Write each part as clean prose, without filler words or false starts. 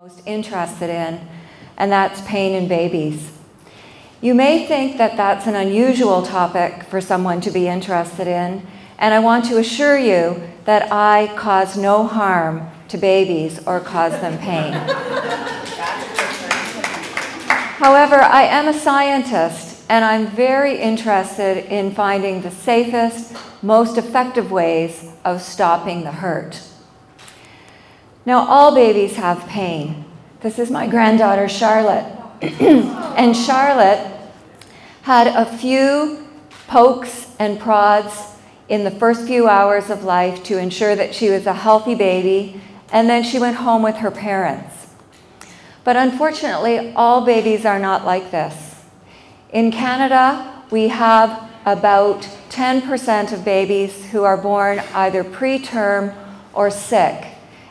most interested in, and that's pain in babies. You may think that that's an unusual topic for someone to be interested in, and I want to assure you that I cause no harm to babies or cause them pain. However, I am a scientist, and I'm very interested in finding the safest, most effective ways of stopping the hurt. Now, all babies have pain. This is my granddaughter, Charlotte. And Charlotte had a few pokes and prods in the first few hours of life to ensure that she was a healthy baby, and then she went home with her parents. But unfortunately, all babies are not like this. In Canada, we have about 10% of babies who are born either preterm or sick,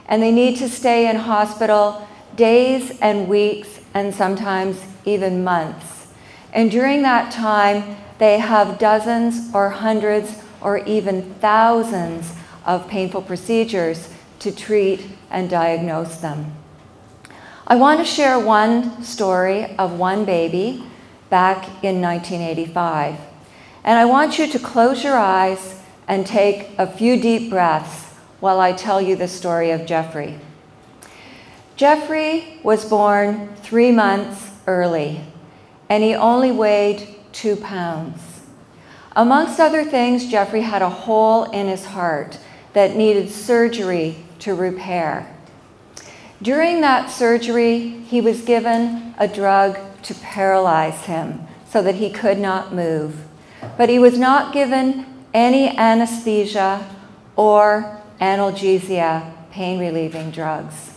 and they need to stay in hospital days and weeks and sometimes even months. And during that time, they have dozens or hundreds or even thousands of painful procedures to treat and diagnose them. I want to share one story of one baby back in 1985. And I want you to close your eyes and take a few deep breaths while I tell you the story of Jeffrey. Jeffrey was born 3 months early, and he only weighed 2 pounds. Amongst other things, Jeffrey had a hole in his heart that needed surgery to repair. During that surgery, he was given a drug to paralyze him so that he could not move. But he was not given any anesthesia or analgesia, pain-relieving drugs.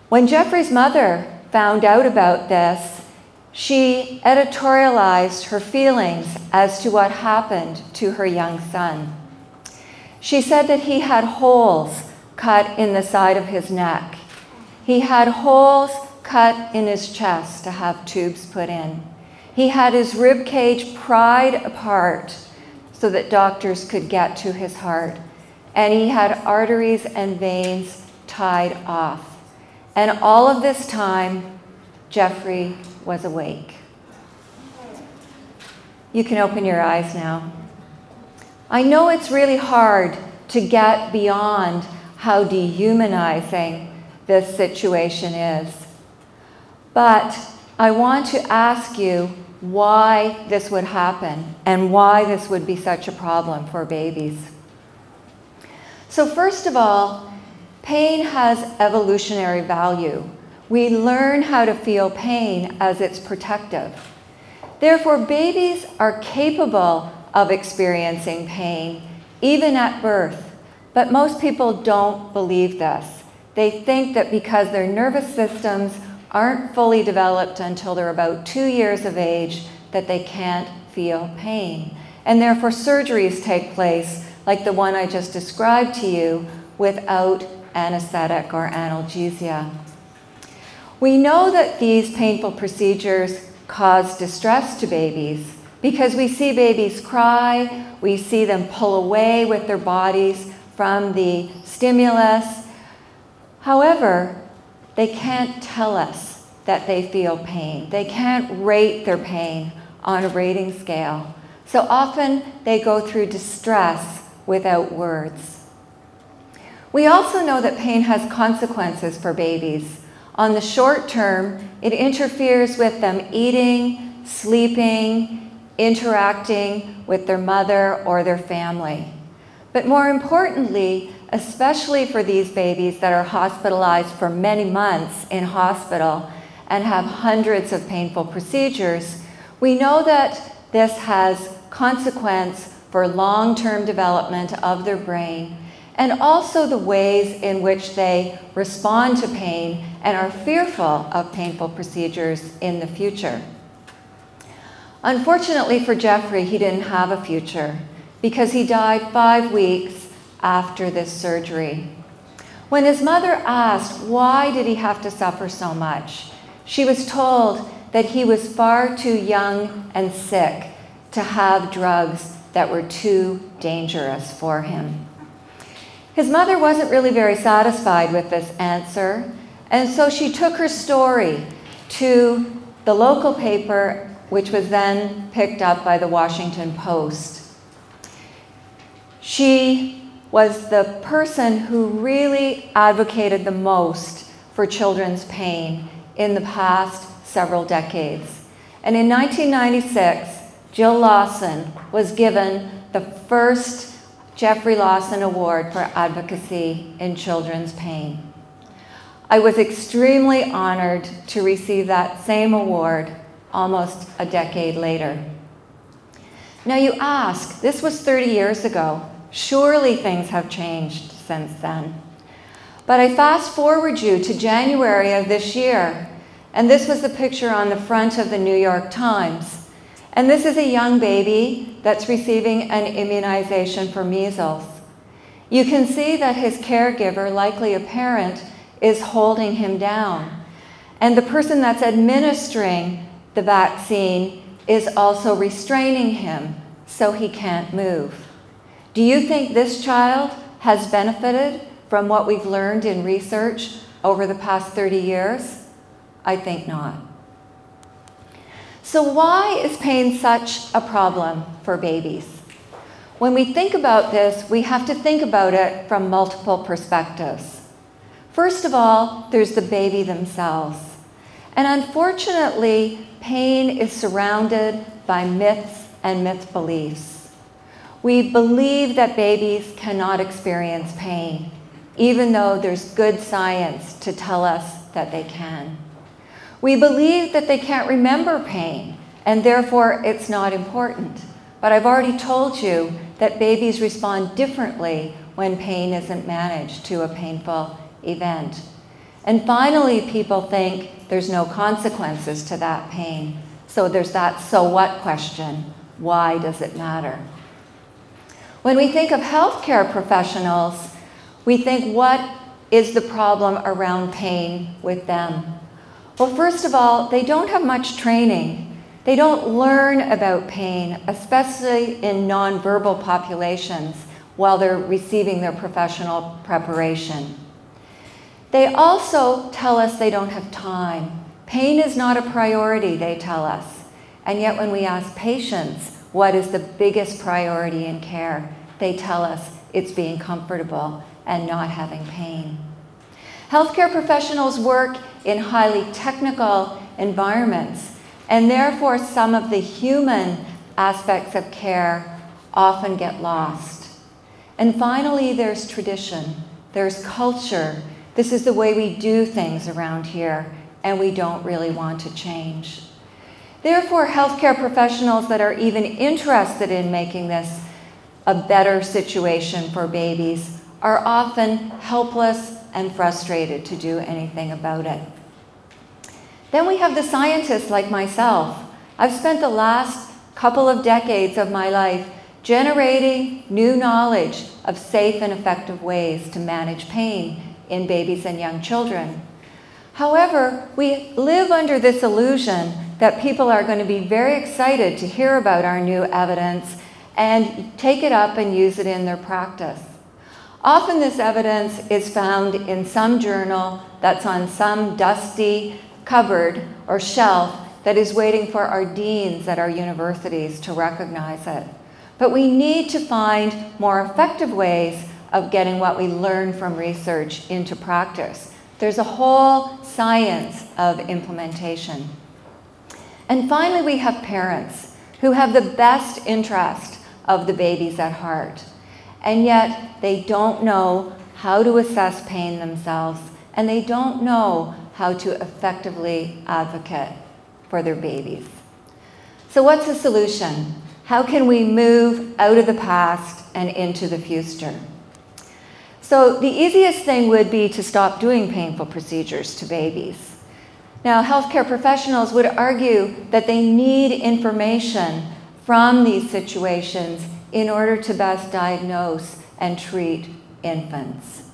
When Jeffrey's mother found out about this, she editorialized her feelings as to what happened to her young son. She said that he had holes cut in the side of his neck. He had holes cut in his chest to have tubes put in. He had his rib cage pried apart so that doctors could get to his heart. And he had arteries and veins tied off. And all of this time, Jeffrey was awake. You can open your eyes now. I know it's really hard to get beyond how dehumanizing this situation is. But I want to ask you why this would happen and why this would be such a problem for babies. So first of all, pain has evolutionary value. We learn how to feel pain as it's protective. Therefore, babies are capable of experiencing pain, even at birth. But most people don't believe this. They think that because their nervous systems aren't fully developed until they're about 2 years of age, that they can't feel pain. And therefore surgeries take place, like the one I just described to you, without anesthetic or analgesia. We know that these painful procedures cause distress to babies because we see babies cry, we see them pull away with their bodies from the stimulus. However, they can't tell us that they feel pain. They can't rate their pain on a rating scale. So often they go through distress without words. We also know that pain has consequences for babies. On the short term, it interferes with them eating, sleeping, interacting with their mother or their family. But more importantly, especially for these babies that are hospitalized for many months in hospital and have hundreds of painful procedures, we know that this has consequence for long-term development of their brain and also the ways in which they respond to pain and are fearful of painful procedures in the future. Unfortunately for Jeffrey, he didn't have a future because he died 5 weeks after this surgery. When his mother asked why did he have to suffer so much, she was told that he was far too young and sick to have drugs that were too dangerous for him. His mother wasn't really very satisfied with this answer, and so she took her story to the local paper, which was then picked up by the Washington Post. She was the person who really advocated the most for children's pain in the past several decades. And in 1996, Jill Lawson was given the first Jeffrey Lawson Award for Advocacy in Children's Pain. I was extremely honored to receive that same award almost a decade later. Now you ask, this was 30 years ago. Surely things have changed since then. But I fast forward you to January of this year, and this was the picture on the front of the New York Times. And this is a young baby that's receiving an immunization for measles. You can see that his caregiver, likely a parent, is holding him down. And the person that's administering the vaccine is also restraining him so he can't move. Do you think this child has benefited from what we've learned in research over the past 30 years? I think not. So why is pain such a problem for babies? When we think about this, we have to think about it from multiple perspectives. First of all, there's the baby themselves. And unfortunately, pain is surrounded by myths and myth beliefs. We believe that babies cannot experience pain, even though there's good science to tell us that they can. We believe that they can't remember pain, and therefore it's not important. But I've already told you that babies respond differently when pain isn't managed to a painful event. And finally, people think there's no consequences to that pain. So there's that so what question. Why does it matter? When we think of healthcare professionals, we think, what is the problem around pain with them? Well, first of all, they don't have much training. They don't learn about pain, especially in nonverbal populations, while they're receiving their professional preparation. They also tell us they don't have time. Pain is not a priority, they tell us. And yet when we ask patients what is the biggest priority in care, they tell us it's being comfortable and not having pain. Healthcare professionals work in highly technical environments, and therefore some of the human aspects of care often get lost. And finally, there's tradition, there's culture. This is the way we do things around here, and we don't really want to change. Therefore, healthcare professionals that are even interested in making this a better situation for babies are often helpless and frustrated to do anything about it. Then we have the scientists like myself. I've spent the last couple of decades of my life generating new knowledge of safe and effective ways to manage pain in babies and young children. However, we live under this illusion that people are going to be very excited to hear about our new evidence and take it up and use it in their practice. Often this evidence is found in some journal that's on some dusty cupboard or shelf that is waiting for our deans at our universities to recognize it. But we need to find more effective ways of getting what we learn from research into practice. There's a whole science of implementation. And finally, we have parents who have the best interest of the babies at heart. And yet they don't know how to assess pain themselves, and they don't know how to effectively advocate for their babies. So what's the solution? How can we move out of the past and into the future? So the easiest thing would be to stop doing painful procedures to babies. Now, healthcare professionals would argue that they need information from these situations in order to best diagnose and treat infants.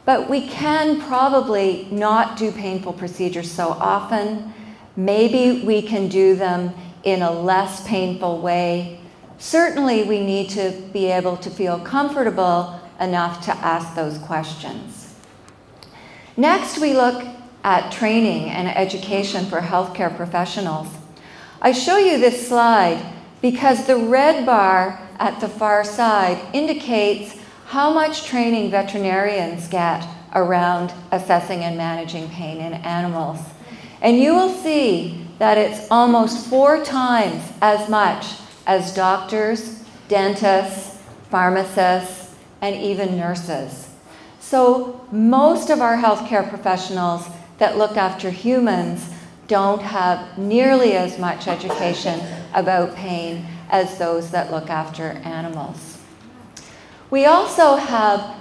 But we can probably not do painful procedures so often. Maybe we can do them in a less painful way. Certainly we need to be able to feel comfortable enough to ask those questions. Next, we look at training and education for healthcare professionals. I show you this slide because the red bar at the far side indicates how much training veterinarians get around assessing and managing pain in animals. And you will see that it's almost 4 times as much as doctors, dentists, pharmacists, and even nurses. So most of our healthcare professionals that look after humans don't have nearly as much education about pain as those that look after animals. We also have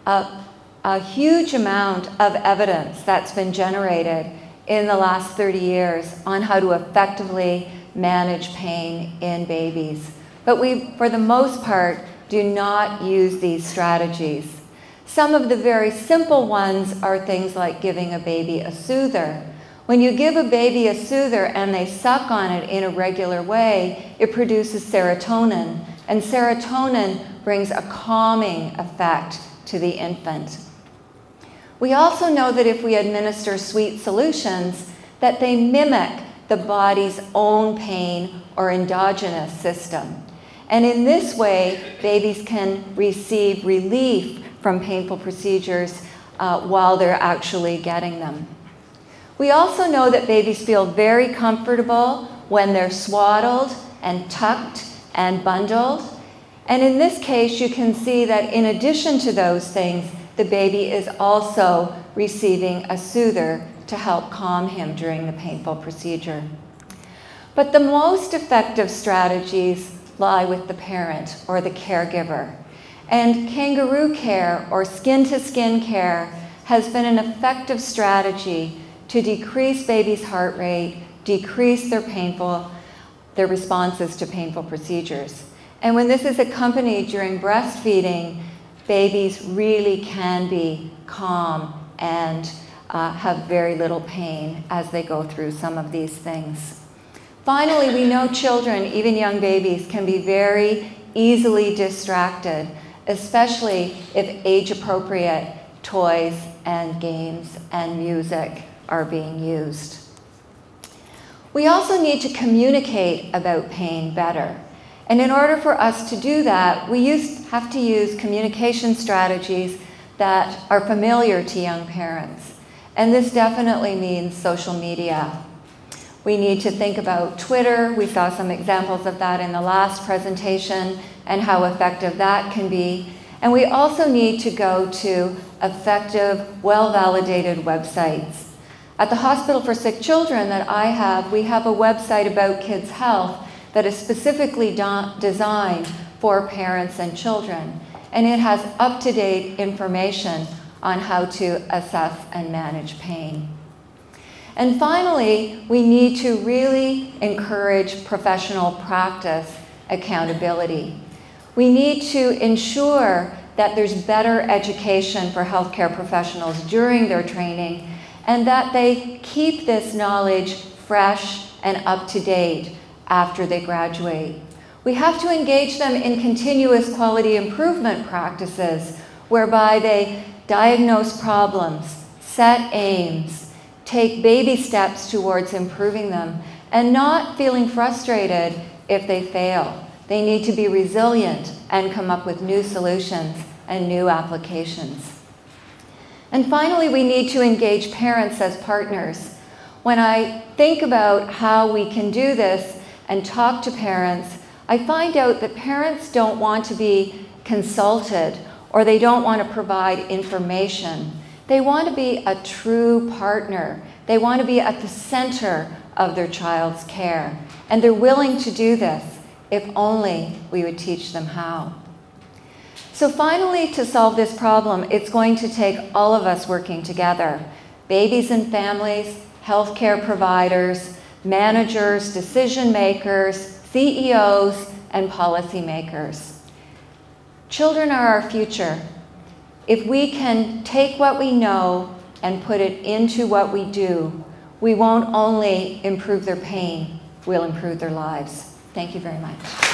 a huge amount of evidence that's been generated in the last 30 years on how to effectively manage pain in babies. But we, for the most part, do not use these strategies. Some of the very simple ones are things like giving a baby a soother. When you give a baby a soother and they suck on it in a regular way, it produces serotonin, and serotonin brings a calming effect to the infant. We also know that if we administer sweet solutions, that they mimic the body's own pain or endogenous system. And in this way, babies can receive relief from painful procedures while they're actually getting them. We also know that babies feel very comfortable when they're swaddled and tucked and bundled. And in this case, you can see that in addition to those things, the baby is also receiving a soother to help calm him during the painful procedure. But the most effective strategies lie with the parent or the caregiver. And Kangaroo Care, or skin-to-skin care, has been an effective strategy to decrease babies' heart rate, decrease their responses to painful procedures. And when this is accompanied during breastfeeding, babies really can be calm and have very little pain as they go through some of these things. Finally, we know children, even young babies, can be very easily distracted, especially if age-appropriate toys and games and music are being used. We also need to communicate about pain better. And in order for us to do that, we have to use communication strategies that are familiar to young parents. And this definitely means social media. We need to think about Twitter. We saw some examples of that in the last presentation and how effective that can be. And we also need to go to effective, well-validated websites. At the Hospital for Sick Children that I have, we have a website about kids' health that is specifically designed for parents and children. And it has up-to-date information on how to assess and manage pain. And finally, we need to really encourage professional practice accountability. We need to ensure that there's better education for healthcare professionals during their training and that they keep this knowledge fresh and up to date after they graduate. We have to engage them in continuous quality improvement practices whereby they diagnose problems, set aims, take baby steps towards improving them, and not feeling frustrated if they fail. They need to be resilient and come up with new solutions and new applications. And finally, we need to engage parents as partners. When I think about how we can do this and talk to parents, I find out that parents don't want to be consulted or they don't want to provide information. They want to be a true partner. They want to be at the center of their child's care. And they're willing to do this if only we would teach them how. So finally, to solve this problem, it's going to take all of us working together. Babies and families, healthcare providers, managers, decision makers, CEOs, and policymakers. Children are our future. If we can take what we know and put it into what we do, we won't only improve their pain, we'll improve their lives. Thank you very much.